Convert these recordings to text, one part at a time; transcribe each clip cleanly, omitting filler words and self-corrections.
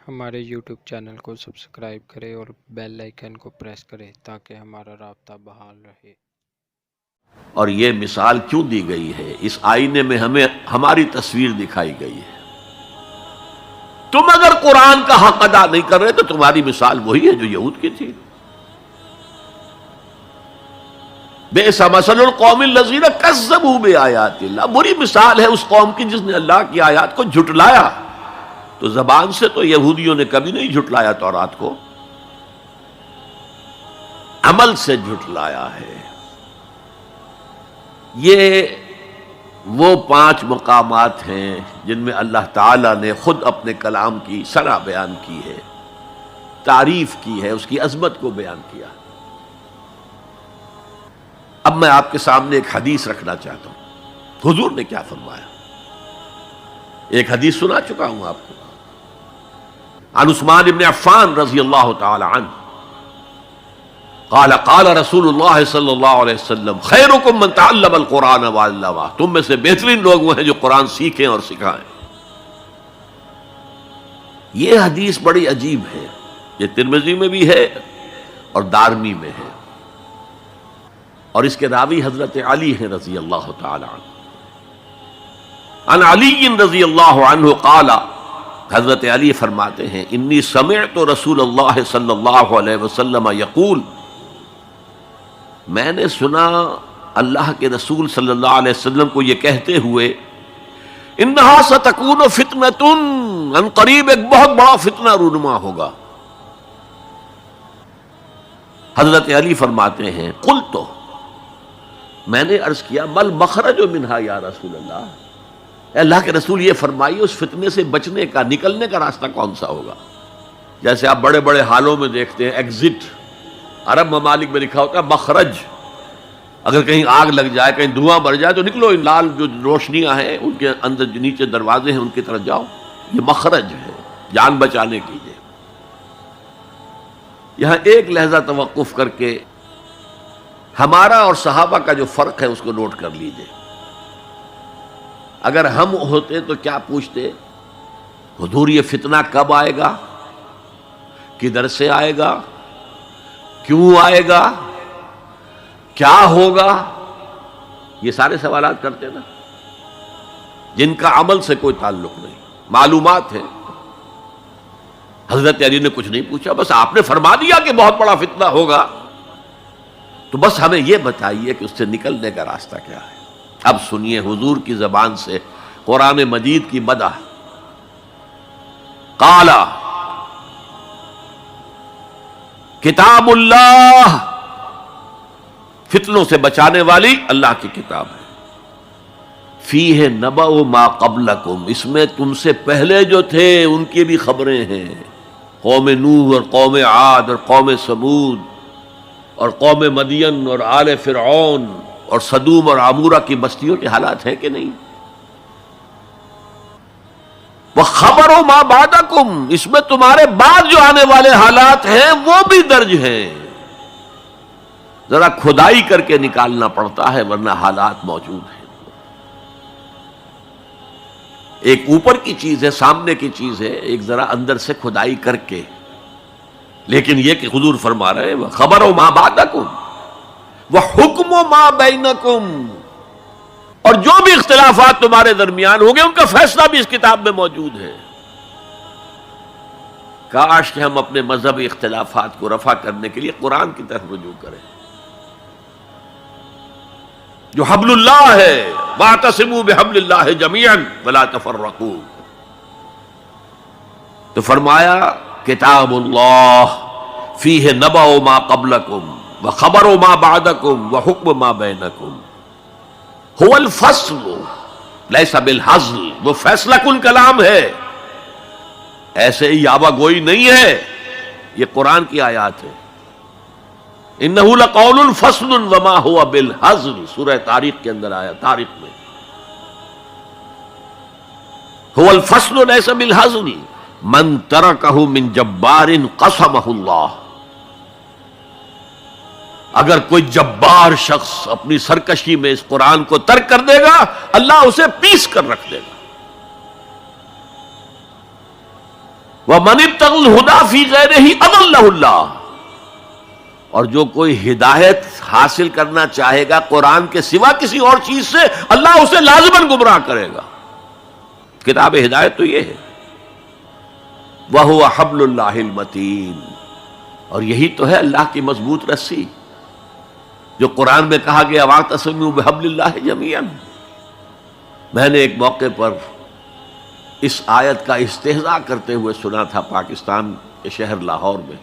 ہمارے YouTube channel کو subscribe کریں اور بیل آئیکن کو پریس کریں تاکہ ہمارا رابطہ بحال رہے۔ اور یہ مثال کیوں دی گئی ہے؟ اس آئینے میں ہمیں ہماری تصویر دکھائی گئی ہے۔ تم اگر قرآن کا حق ادا نہیں کر رہے تو تمہاری مثال وہی ہے جو یہود کی تھی۔ بئس مثل القوم الذین کذبوا بآیات اللہ، بری مثال ہے اس قوم کی جس نے اللہ کی آیات کو جھٹلایا۔ تو زبان سے تو یہودیوں نے کبھی نہیں جھٹلایا تورات کو، عمل سے جھٹلایا ہے۔ یہ وہ 5 مقامات ہیں جن میں اللہ تعالیٰ نے خود اپنے کلام کی ثنا بیان کی ہے، تعریف کی ہے، اس کی عظمت کو بیان کیا۔ اب میں آپ کے سامنے ایک حدیث رکھنا چاہتا ہوں، حضور نے کیا فرمایا۔ ایک حدیث سنا چکا ہوں آپ کو، عن عثمان بن عفان رضی اللہ تعالی عنہ قال قال رسول اللہ صلی اللہ علیہ وسلم خیرکم من تعلم القرآن وعلمہ، تم میں سے بہترین لوگ وہ ہیں جو قرآن سیکھیں اور سکھائیں۔ یہ حدیث بڑی عجیب ہے، یہ ترمذی میں بھی ہے اور دارمی میں ہے، اور اس کے راوی حضرت علی ہیں رضی اللہ تعالی عنہ۔ عن علی رضی اللہ عنہ قال، حضرت علی فرماتے ہیں انی سمعت رسول اللہ صلی اللہ علیہ وسلم یقول، میں نے سنا اللہ کے رسول صلی اللہ علیہ وسلم کو یہ کہتے ہوئے، انہا ستکون فتنۃ، ان قریب ایک بہت بڑا فتنہ رونما ہوگا۔ حضرت علی فرماتے ہیں قلت، میں نے عرض کیا مل مخرج منہا یا رسول اللہ، اے اللہ کے رسول یہ فرمائیے اس فتنے سے بچنے کا، نکلنے کا راستہ کون سا ہوگا؟ جیسے آپ بڑے بڑے حالوں میں دیکھتے ہیں ایگزٹ، عرب ممالک میں لکھا ہوتا ہے مخرج، اگر کہیں آگ لگ جائے، کہیں دھواں بھر جائے تو نکلو، لال جو روشنیاں ہیں ان کے اندر جو نیچے دروازے ہیں ان کی طرف جاؤ، یہ مخرج ہے جان بچانے کے لیے۔ یہاں ایک لحظہ توقف کر کے ہمارا اور صحابہ کا جو فرق ہے اس کو نوٹ کر لیجئے۔ اگر ہم ہوتے تو کیا پوچھتے، حضور یہ فتنہ کب آئے گا، کدھر سے آئے گا، کیوں آئے گا، کیا ہوگا، یہ سارے سوالات کرتے نا، جن کا عمل سے کوئی تعلق نہیں، معلومات ہیں۔ حضرت علی نے کچھ نہیں پوچھا، بس آپ نے فرما دیا کہ بہت بڑا فتنہ ہوگا، تو بس ہمیں یہ بتائیے کہ اس سے نکلنے کا راستہ کیا ہے۔ اب سنیے حضور کی زبان سے قرآن مجید کی مدح۔ قال کتاب اللہ، فتنوں سے بچانے والی اللہ کی کتاب ہے، فیہ نبأ ما قبلکم، اس میں تم سے پہلے جو تھے ان کی بھی خبریں ہیں، قوم نوح اور قوم عاد اور قوم سمود اور قوم مدین اور آل فرعون اور سدوم اور عمورہ کی بستیوں کے حالات ہیں کہ نہیں؟ وَخَبَرُ مَا بَعْدَكُمْ، اس میں تمہارے بعد جو آنے والے حالات ہیں وہ بھی درج ہیں، ذرا کھدائی کر کے نکالنا پڑتا ہے ورنہ حالات موجود ہیں۔ ایک اوپر کی چیز ہے، سامنے کی چیز ہے، ایک ذرا اندر سے کھدائی کر کے، لیکن یہ کہ حضور فرما رہے ہیں خبرو ما بعدکم وحکم ما بینکم، اور جو بھی اختلافات تمہارے درمیان ہوں گے ان کا فیصلہ بھی اس کتاب میں موجود ہے۔ کاش کہ ہم اپنے مذہبی اختلافات کو رفع کرنے کے لیے قرآن کی طرف رجوع کریں، جو حبل اللہ ہے، واعتصموا بحبل اللہ جميعا ولا تفرقوا۔ تو فرمایا کتاب اللہ فیہ نبأ ما قبلکم وخبر ما بعدکم وحکم ما بینکم، هو الفصل لیس بالحزل، وہ فیصلہ کن کلام ہے، ایسے ہی یابہ گوئی نہیں ہے، یہ قرآن کی آیات ہے۔ انہ لقول فصل وما هو بالحزل، سورہ طارق کے اندر آیا، طارق میں هو الفصل لیس بالحزل من ترکہ من جبار قسمہ اللہ، اگر کوئی جبار شخص اپنی سرکشی میں اس قرآن کو ترک کر دے گا اللہ اسے پیس کر رکھ دے گا۔ وَمَنِ ابْتَغَى الْهُدَىٰ فِي غَيْرِهِ أَضَلَّهُ اللَّهُ، اور جو کوئی ہدایت حاصل کرنا چاہے گا قرآن کے سوا کسی اور چیز سے، اللہ اسے لازماً گمراہ کرے گا۔ کتاب ہدایت تو یہ ہے، وَهُوَ حَبْلُ اللَّهِ الْمَتِينُ، اور یہی تو ہے اللہ کی مضبوط رسی، جو قرآن میں کہا گیا وَاعْتَصِمُوا بِحَبْلِ اللَّهِ جَمِيعًا۔ میں نے ایک موقع پر اس آیت کا استہزاء کرتے ہوئے سنا تھا پاکستان کے شہر لاہور میں،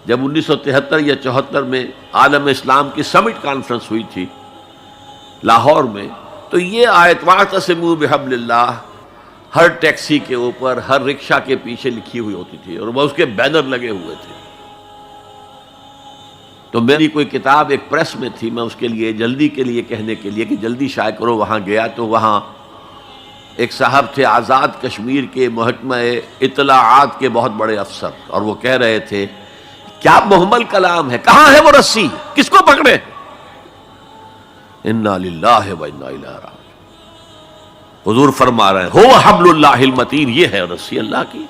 جب 1973 یا 74 میں عالم اسلام کی سمٹ کانفرنس ہوئی تھی لاہور میں، تو یہ آیت وَاعْتَصِمُوا بِحَبْلِ اللَّهِ ہر ٹیکسی کے اوپر، ہر رکشہ کے پیچھے لکھی ہوئی ہوتی تھی، اور وہ اس کے بینر لگے ہوئے تھے۔ تو میری کوئی کتاب ایک پریس میں تھی، میں اس کے لیے جلدی کے لیے کہنے کے لیے کہ جلدی شائع کرو وہاں گیا، تو وہاں ایک صاحب تھے آزاد کشمیر کے محکمہ اطلاعات کے بہت بڑے افسر، اور وہ کہہ رہے تھے کیا محمل کلام ہے، کہاں ہے وہ رسی، کس کو پکڑے؟ انا للہ و انا الیہ راجعون۔ حضور فرما رہے ہیں هو حبل اللہ المتین، یہ ہے رسی اللہ کی۔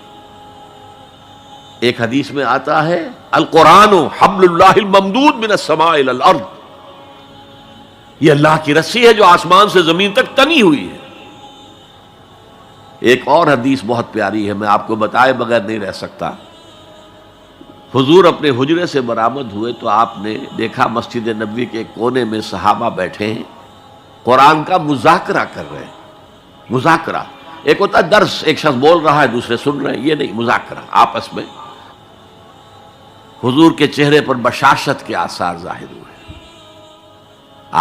ایک حدیث میں آتا ہے القرآن حبل اللہ الممدود من السماء الی الارض، یہ اللہ کی رسی ہے جو آسمان سے زمین تک تنی ہوئی ہے۔ ایک اور حدیث بہت پیاری ہے، میں آپ کو بتائے بغیر نہیں رہ سکتا۔ حضور اپنے حجرے سے برآمد ہوئے تو آپ نے دیکھا مسجد نبوی کے کونے میں صحابہ بیٹھے ہیں، قرآن کا مذاکرہ کر رہے ہیں۔ مذاکرہ ایک ہوتا ہے درس، ایک شخص بول رہا ہے دوسرے سن رہے ہیں، یہ نہیں، مذاکرہ آپس میں۔ حضور کے چہرے پر بشاشت کے آثار ظاہر ہوئے،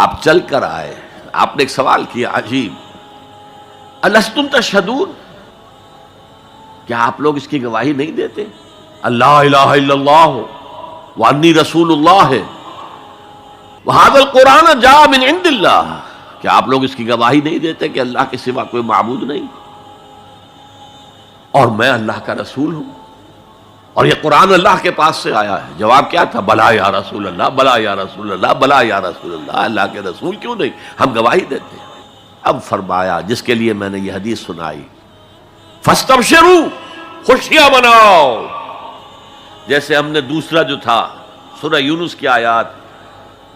آپ چل کر آئے، آپ نے ایک سوال کیا عجیب، الستم تشہدون، کیا آپ لوگ اس کی گواہی نہیں دیتے اللہ الہ الا اللہ وانی رسول اللہ ہے وہذا القرآن جاء من عند اللہ، کیا آپ لوگ اس کی گواہی نہیں دیتے کہ اللہ کے سوا کوئی معبود نہیں اور میں اللہ کا رسول ہوں اور یہ قرآن اللہ کے پاس سے آیا ہے؟ جواب کیا تھا؟ بلا یا رسول اللہ، بلا یا رسول اللہ، بلا یا رسول اللہ، اللہ کے رسول کیوں نہیں، ہم گواہی دیتے ہیں۔ اب فرمایا جس کے لیے میں نے یہ حدیث سنائی، فاستبشروا، خوشیاں مناؤ، جیسے ہم نے دوسرا جو تھا سورہ یونس کی آیات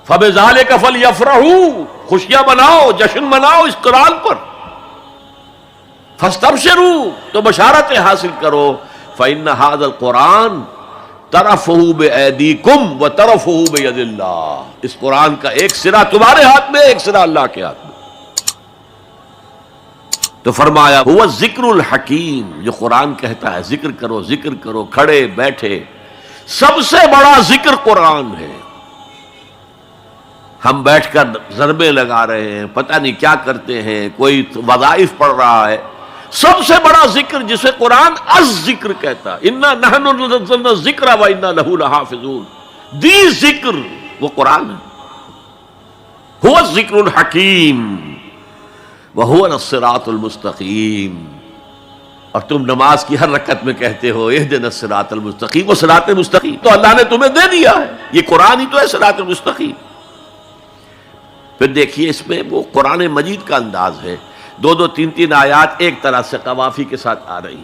فبذالک فلیفرحوا، خوشیاں مناؤ، جشن مناؤ اس قرآن پر، فاستبشروا، تو بشارتیں حاصل کرو، فإن هذا القرآن طرفه بأيديكم وطرفه بيد اللہ، اس قرآن کا ایک سرا تمہارے ہاتھ میں، ایک سرا اللہ کے ہاتھ میں۔ تو فرمایا هو الذکر الحکیم، جو قرآن کہتا ہے ذکر کرو، ذکر کرو، کھڑے بیٹھے، سب سے بڑا ذکر قرآن ہے۔ ہم بیٹھ کر ضربیں لگا رہے ہیں، پتہ نہیں کیا کرتے ہیں، کوئی وظائف پڑھ رہا ہے، سب سے بڑا ذکر جسے قرآن الذکر کہتا ہے، انا نحن نزلنا الذکر وانا لہ لحافظون، دی ذکر وہ قرآن ہے، هو الذکر الحکیم وَهُوَ الصِّرَاطُ الْمُسْتَقِيمُ، اور تم نماز کی ہر رکعت میں کہتے ہو اهدنا الصراط المستقیم، وہ صراط مستقیم تو اللہ نے تمہیں دے دیا ہے، یہ قرآن ہی تو ہے صراط المستقیم۔ پھر دیکھیے اس میں وہ قرآن مجید کا انداز ہے، دو دو تین تین آیات ایک طرح سے قوافی کے ساتھ آ رہی،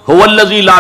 هُوَ الَّذِي لَا